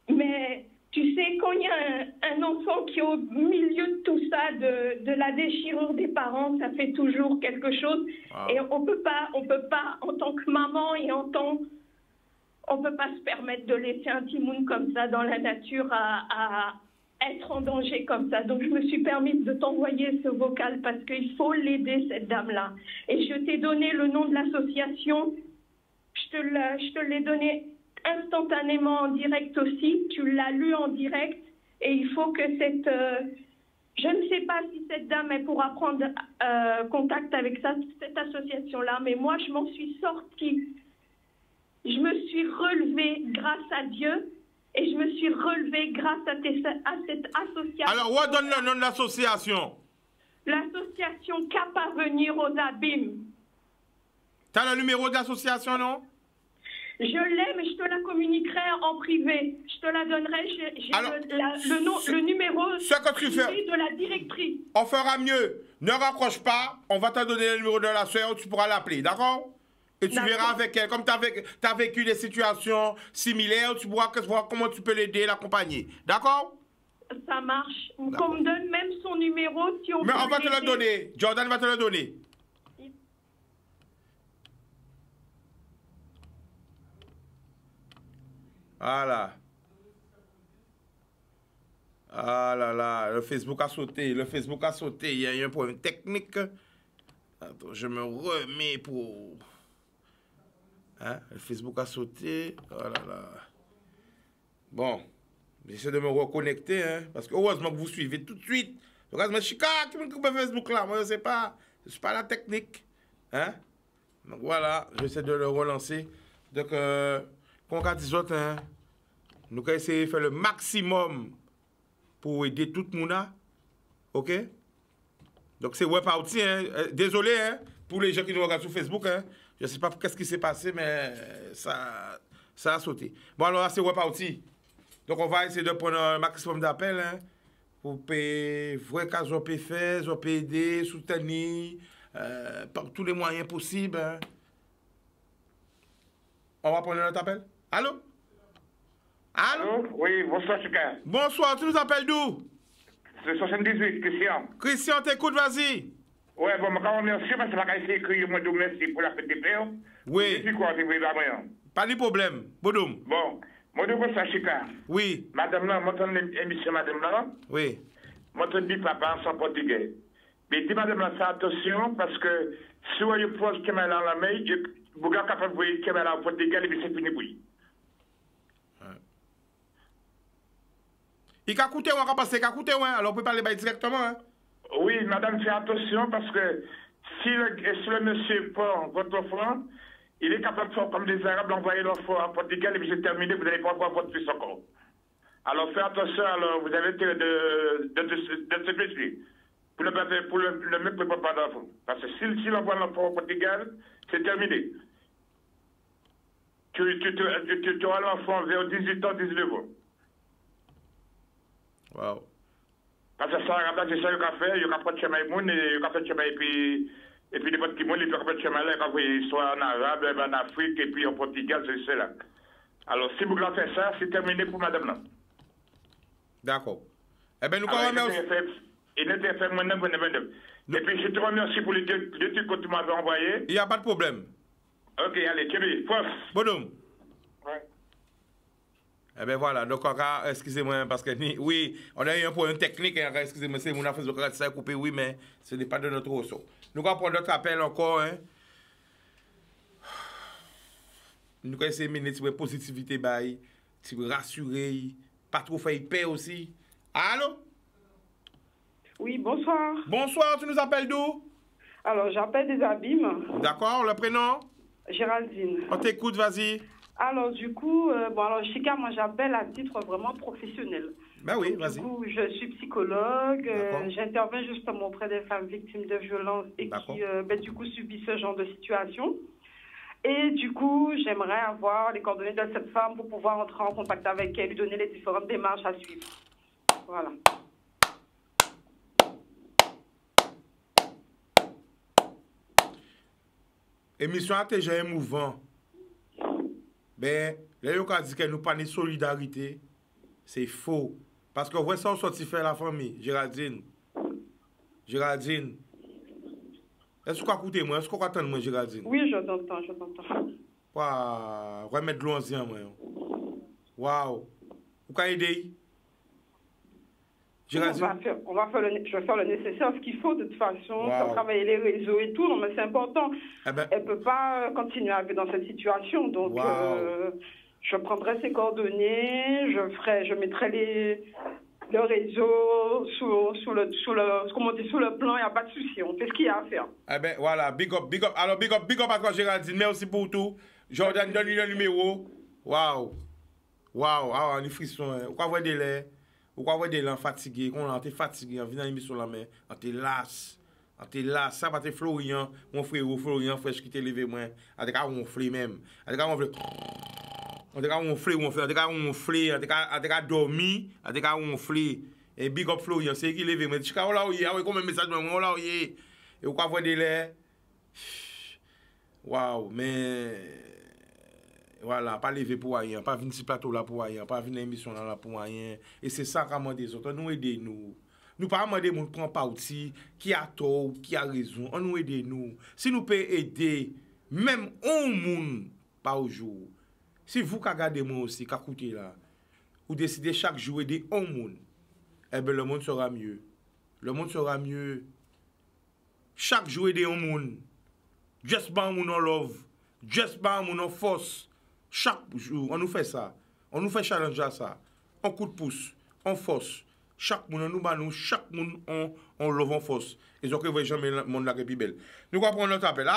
Mais tu sais, quand il y a un enfant qui est au milieu de tout ça, de la déchirure des parents, ça fait toujours quelque chose. Wow. Et on peut pas, en tant que maman et on peut pas se permettre de laisser un petit moun comme ça dans la nature à être en danger comme ça. Donc je me suis permise de t'envoyer ce vocal parce qu'il faut l'aider, cette dame-là. Et je t'ai donné le nom de l'association. Je te l'ai donné instantanément en direct aussi. Tu l'as lu en direct. Et il faut que je ne sais pas si cette dame elle pourra prendre contact avec cette association-là, mais moi je m'en suis sortie. Je me suis relevée grâce à Dieu. Et je me suis relevée grâce à cette association. Alors, où donne le nom de l'association? L'association Cap à venir aux abîmes. Tu as le numéro de l'association, non? Je l'ai, mais je te la communiquerai en privé. Je te la donnerai. J'ai le numéro de la directrice. On fera mieux. Ne raccroche pas. On va te donner le numéro de la soeur. Tu pourras l'appeler, d'accord? Et tu verras avec elle, comme tu as vécu des situations similaires, tu pourras voir comment tu peux l'aider, l'accompagner. D'accord? Ça marche. Qu'on me donne même son numéro si on peut. Mais on va te le donner. Jordan va te le donner. Voilà. Ah là là, le Facebook a sauté. Il y a eu un problème technique. Attends, je me remets pour... Hein? Le Facebook a sauté. Oh là là. Bon, j'essaie de me reconnecter, hein, parce que heureusement que vous suivez tout de suite. Mais Chica, qui me coupe Facebook là? Moi, je ne sais pas. Je ne suis pas la technique. Hein? Donc voilà, j'essaie de le relancer. Donc, comme on dit, hein, nous allons essayer de faire le maximum pour aider tout le monde. OK? Donc, c'est web outil. Hein. Désolé hein, pour les gens qui nous regardent sur Facebook. Hein. Je ne sais pas qu'est-ce qui s'est passé, mais ça a sauté. Bon, alors là, c'est web outil. Donc, on va essayer de prendre un maximum d'appels hein, pour voir qu'à on peut faire, on peut aider, soutenir, par tous les moyens possibles. Hein. On va prendre notre appel. Allô? Allô? Oui, bonsoir, Chica. Bonsoir, tu nous appelles d'où? C'est 78, Christian. Christian, t'écoute, vas-y. Ouais, bon, je vous remercie parce que je vais essayer d'écrire, moi, je merci pour la fête des pères. Oui. Et puis quoi, pas de problème. Bodoum. Bon, moi, je veux ça, Chica. Oui. Madame là, moi, je émission, madame là. Oui. Moi, je dis papa en portugais. Mais dis, madame là, fais attention parce que si vous pose que dans la main, vous êtes capable de voir qu'il y a la faute d'égal et puis c'est fini pour lui. Il a coûté, on va passer, il a coûté, alors on peut parler directement. Hein? Oui, madame, faites attention parce que si le monsieur prend votre enfant, il est capable de faire comme des Arabes, l'envoyer l'enfant à Portugal et puis c'est terminé, vous n'allez pas avoir votre fils encore. Alors faites attention, alors vous avez de se méfier. Pour le mec ne peut pas d'enfant. Parce que s'il envoie l'enfant au Portugal, c'est terminé. Tu auras l'enfant vers 18 ans, 19 ans. Wow. Parce que ça, c'est ça qu'il a fait. Il a fait chemin et il a fait chemin et puis des potes qui montent, il a fait chemin là, soit en Arabe, en Afrique et puis en Portugal, c'est cela. Alors, si vous voulez faire ça, c'est terminé pour madame là. D'accord. Eh bien, nous quand même. Il n'était fait moins de 29. Et puis, je te remercie pour les deux trucs que tu m'avais envoyés. Il n'y a pas de problème. Ok, allez, Thierry, force. Bonhomme. Ouais. Eh bien voilà, donc excusez-moi, parce que oui, on a eu un problème technique, excusez-moi, c'est mon affaire de ça coupé, oui, mais ce n'est pas de notre ressort. Nous allons prendre notre appel encore, hein. Nous allons essayer de mener une positivité, de rassurer, pas trop faire peur aussi. Allô? Oui, bonsoir. Bonsoir, tu nous appelles d'où? Alors, j'appelle des Abîmes. D'accord, le prénom? Géraldine. On t'écoute, vas-y. Alors, du coup, Chica, moi, j'appelle à titre vraiment professionnel. Ben oui, vas-y. Du coup, je suis psychologue. J'interviens justement auprès des femmes victimes de violences et qui, du coup, subissent ce genre de situation. Et du coup, j'aimerais avoir les coordonnées de cette femme pour pouvoir entrer en contact avec elle, lui donner les différentes démarches à suivre. Voilà. Émission a déjà émouvant. Ben, les gens qui disent que nous pas de solidarité, c'est faux. Parce que voici ça, on sortit faire la famille. Géraldine. Est-ce qu'on écoute moi? Est-ce qu'on attend moi, Géraldine? Oui, je t'entends. Waouh, remettre de l'ancien, moi. Waouh. Vous pouvez aider? Je vais faire le nécessaire, ce qu'il faut de toute façon, pour travailler les réseaux et tout, non, mais c'est important. Elle ne peut pas continuer à vivre dans cette situation, donc je prendrai ses coordonnées, je mettrai le réseau sous le plan, il n'y a pas de souci, on fait ce qu'il y a à faire. Eh bien, voilà, big up. Alors, big up à toi, Géraldine, merci pour tout. Jordan, donne-lui le numéro. Waouh, on est frisson, on va voir des laits. Ou quoi voir des gens fatigués, on est fatigué, on vient dans l'émission la main, on est las, ça va te Florian, mon frère Florian, frère qui t'est levé moi, en tout cas on flé même, en tout cas on dormi, en tout cas on flé, et big up Florian, c'est qui levé moi, tu vois là où il y a comme un message moi là où il est, et ou quoi voir des laits, waouh, mais voilà, pas lever pour rien, pas venir sur plateau là pour rien, pas venir l'émission là pour rien. Et c'est ça qu'on demande des autres. Nous aider nous. Nous pas demander moun prend parti, qui a tort, qui a raison. On nous aider nous. Si nous pouvons aider même un moun par jour. Si vous qui regardez moi aussi, qui écoutez là, ou décidez chaque jour aider un moun, eh bien le monde sera mieux. Le monde sera mieux. Chaque jour aider un moun. Just ban moun en love. Just ban moun en force. Chaque jour, on nous fait ça. On nous fait challenge à ça. On coup de pouce, on force. Chaque monde, chaque monde, on love en force. Et donc, vous voyez jamais le monde là qui est plus belle. Nous allons prendre notre appel.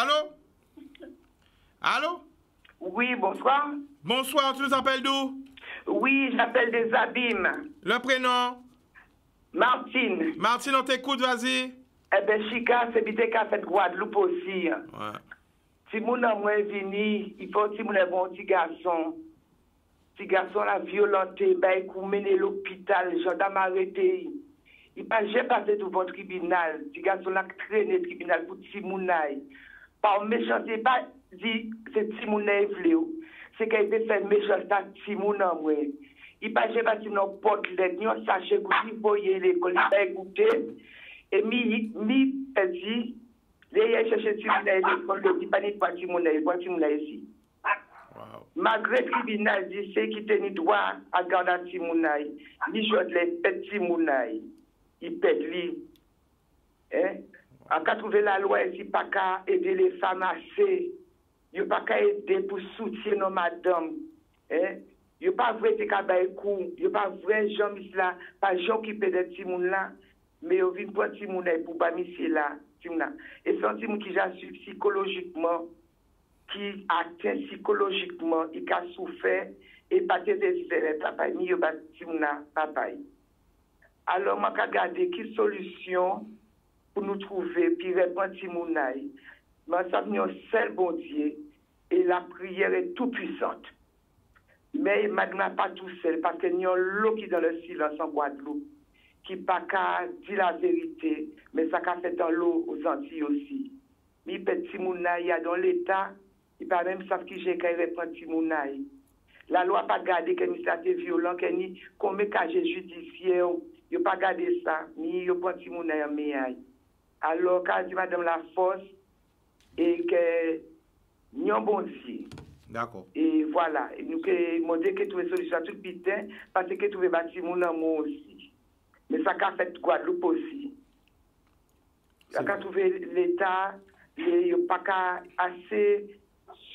Allô? Oui, bonsoir. Bonsoir, tu nous appelles d'où? Oui, j'appelle des Abîmes. Le prénom? Martine. Martine, on t'écoute, vas-y. Eh bien, Chica, c'est bité qu'a fait Guadeloupe aussi. Ouais. Si mon amour est venu, il faut que mon bon petit garçon. Petit garçon l'a violenté, il a mené l'hôpital, les gendarmes arrêté. Il n'a pas passé devant le tribunal. Petit garçon l'a traîné le tribunal pour Timounay. Par méchanceté, pas dit c'est Timounay vlé. C'est qu'il a été fait méchanceté à Timounay. Il n'a pas passé dans porte lettre, ni on sachet qu'il voyait l'école, il n'a écouté. Et elle dit. Les chercher Timounay, l'école de Tipani pour Timounay ici. Malgré le tribunal dit c'est qui tenait droit à garder Timounay. Il joue les petits Timounay. Il pète lui. En cas trouver la loi ici, pas qu'à aider les femmes assez. Yo pas qu'à aider pour soutenir nos madame. Yo pas vrai te ka bay kou, yo pas vrai gens là, pas gens qui peut des timoun là, mais yo vinn pour timoun pour ba monsieur là, timoun là. Et c'est un timoun qui j'assume psychologiquement, qui atteint psychologiquement, il a souffert et pas de désespéré papa, mi yo ba timoun là papa. Alors moi ka garder qui solution pour nous trouver puis répondre timoun là. Mais ça vient un seul bon Dieu et la prière est tout puissante. Mais maintenant pas tout seul, parce qu'il y a l'eau qui est dans le silence en Guadeloupe, qui n'a pas dit la vérité, mais ça a fait dans l'eau aux Antilles aussi. Mais petit Mounaï dans l'État, il pas même savent qui j'ai qu'à répondre petit Mounaï. La loi n'a pas gardé que c'est violent, que ni combien de cas judiciaire, il n'a pas gardé ça, ni il prend petit Mounaï en méaille. Alors, quand dit Madame la Force, et que nous avons bon Dieu. D'accord. Et voilà, et nous avons dit que trouver solution à tout le pitin, parce que trouver bâtiment moi aussi. Mais ça a fait Guadeloupe aussi. Ça a trouvé l'État, il n'y a pas assez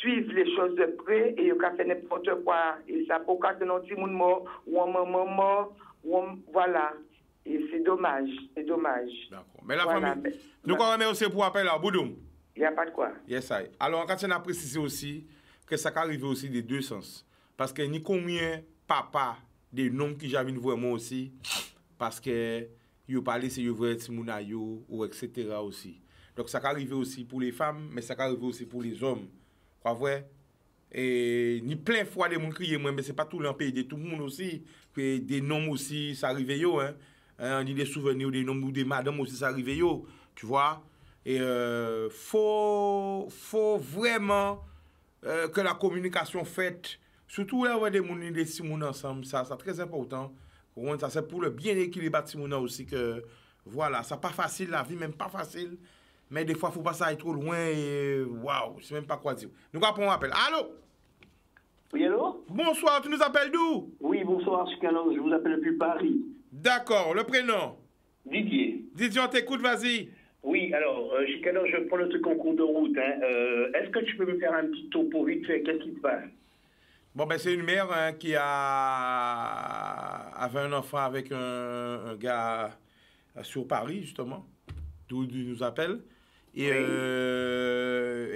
suivre les choses de près et il a fait n'importe quoi. Et ça peut pas que non petit monde mort ou un maman mort ou voilà. Et c'est dommage, c'est dommage. D'accord. Mais la voilà, famille, nous avons aussi pour appel à Boudoum. Il n'y a pas de quoi. Yes, I. Alors, quand on a précisé aussi que ça arrive aussi des deux sens. Parce que ni combien papa des noms qui j'avais vraiment aussi, parce que yo pas laissé yo vrai timouna yo ou etc. aussi. Donc ça arrive aussi pour les femmes, mais ça arrive aussi pour les hommes. Quoi vrai? Et ni plein fois des gens crier moi, mais c'est pas tout l'empire de tout le monde aussi. Que des noms aussi, ça arrive yo, hein. On dit des souvenirs des noms ou des madames aussi, ça arrive yo. Tu vois? Et faut vraiment que la communication faite, surtout là où des gens des simons ensemble, ça c'est très important. Ça c'est pour le bien équilibre de simons aussi que voilà, ça pas facile la vie, même pas facile. Mais des fois faut pas ça aller trop loin et waouh, je sais même pas quoi dire. Nous avons un appel. Allô? Oui, allô? Bonsoir, tu nous appelles d'où? Oui, bonsoir, je vous appelle depuis Paris. D'accord, le prénom? Didier. Didier, on t'écoute, vas-y. Oui, alors, Chicano, je prends le truc en cours de route. Hein. Est-ce que tu peux me faire un petit topo vite fait? Qu'est-ce qui se passe? Bon, ben, c'est une mère hein, qui avait un enfant avec un gars sur Paris, justement, d'où il nous appelle. Et oui.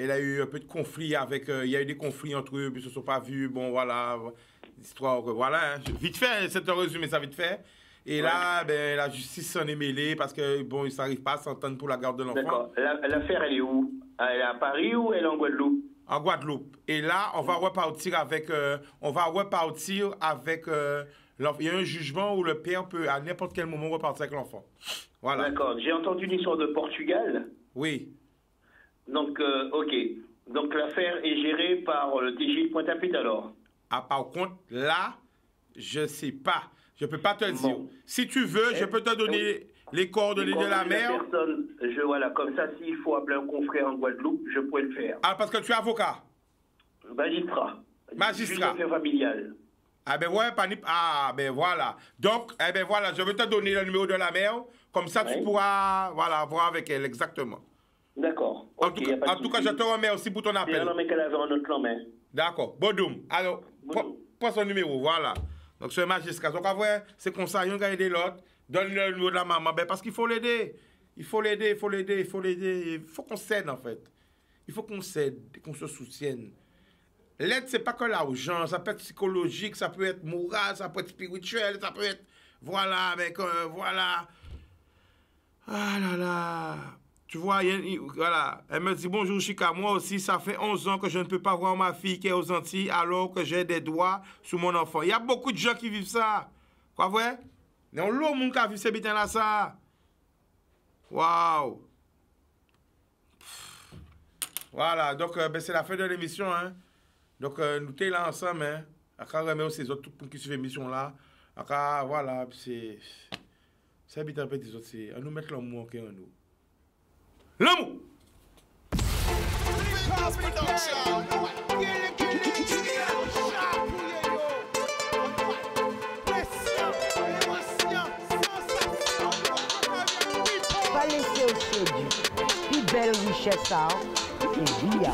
Elle a eu un peu de conflit avec... il y a eu des conflits entre eux, puis ils ne se sont pas vus. Bon, voilà, l'histoire, voilà. Hein. Vite fait, c'est un résumé, ça vite fait. Et là, ben, la justice s'en est mêlée parce que bon, ils n'arrivent pas à s'entendre pour la garde de l'enfant. D'accord. L'affaire, elle est où? Elle est à Paris ou elle est en Guadeloupe? En Guadeloupe. Et là, on va repartir avec... il y a un jugement où le père peut à n'importe quel moment repartir avec l'enfant. Voilà. D'accord. J'ai entendu l'histoire de Portugal. Oui. Donc, ok. Donc l'affaire est gérée par le TJ de Pointe-à-Pitre alors? Ah, par contre, là, je ne sais pas. Je ne peux pas te le dire. Si tu veux, je peux te donner les coordonnées de la mère. Voilà, comme ça, s'il faut appeler un confrère en Guadeloupe, je pourrais le faire. Ah, parce que tu es avocat? Magistrat. Magistrat. Affaire familiale. Ah ben ouais, ah ben voilà. Donc, eh ben voilà, je vais te donner le numéro de la mère. Comme ça, tu pourras voilà, voir avec elle exactement. D'accord. En tout cas, je te remercie pour ton appel. C'est un homme qu'elle avait en autre nom, mais... D'accord. Bodoum. Alors, prends son numéro, voilà. Donc, c'est un magistrat. Donc, après, c'est comme ça, il y a aider l'autre, donne le numéro de la maman. Ben, parce qu'il faut l'aider. Il faut l'aider. Il faut qu'on s'aide, en fait. Il faut qu'on s'aide, qu'on se soutienne. L'aide, c'est pas que l'argent. Ça peut être psychologique, ça peut être moral, ça peut être spirituel, ça peut être... Voilà, avec... voilà. Ah là là. Tu vois, voilà. Elle me dit, bonjour Chica, moi aussi, ça fait 11 ans que je ne peux pas voir ma fille qui est aux Antilles alors que j'ai des droits sur mon enfant. Il y a beaucoup de gens qui vivent ça. Quoi, vrai? Non, l'autre monde qui a vu ces bitins-là, ça. Waouh. Voilà, donc, ben, c'est la fin de l'émission, hein. Donc, nous sommes là ensemble, hein. Après, remercier les autres qui suivent l'émission là. Après, voilà, c'est... C'est habitant peu des autres, c'est... À nous mettre l'amour en nous. L'amour! Pas laisser au séduit. Plus belle richesse, ça. et via.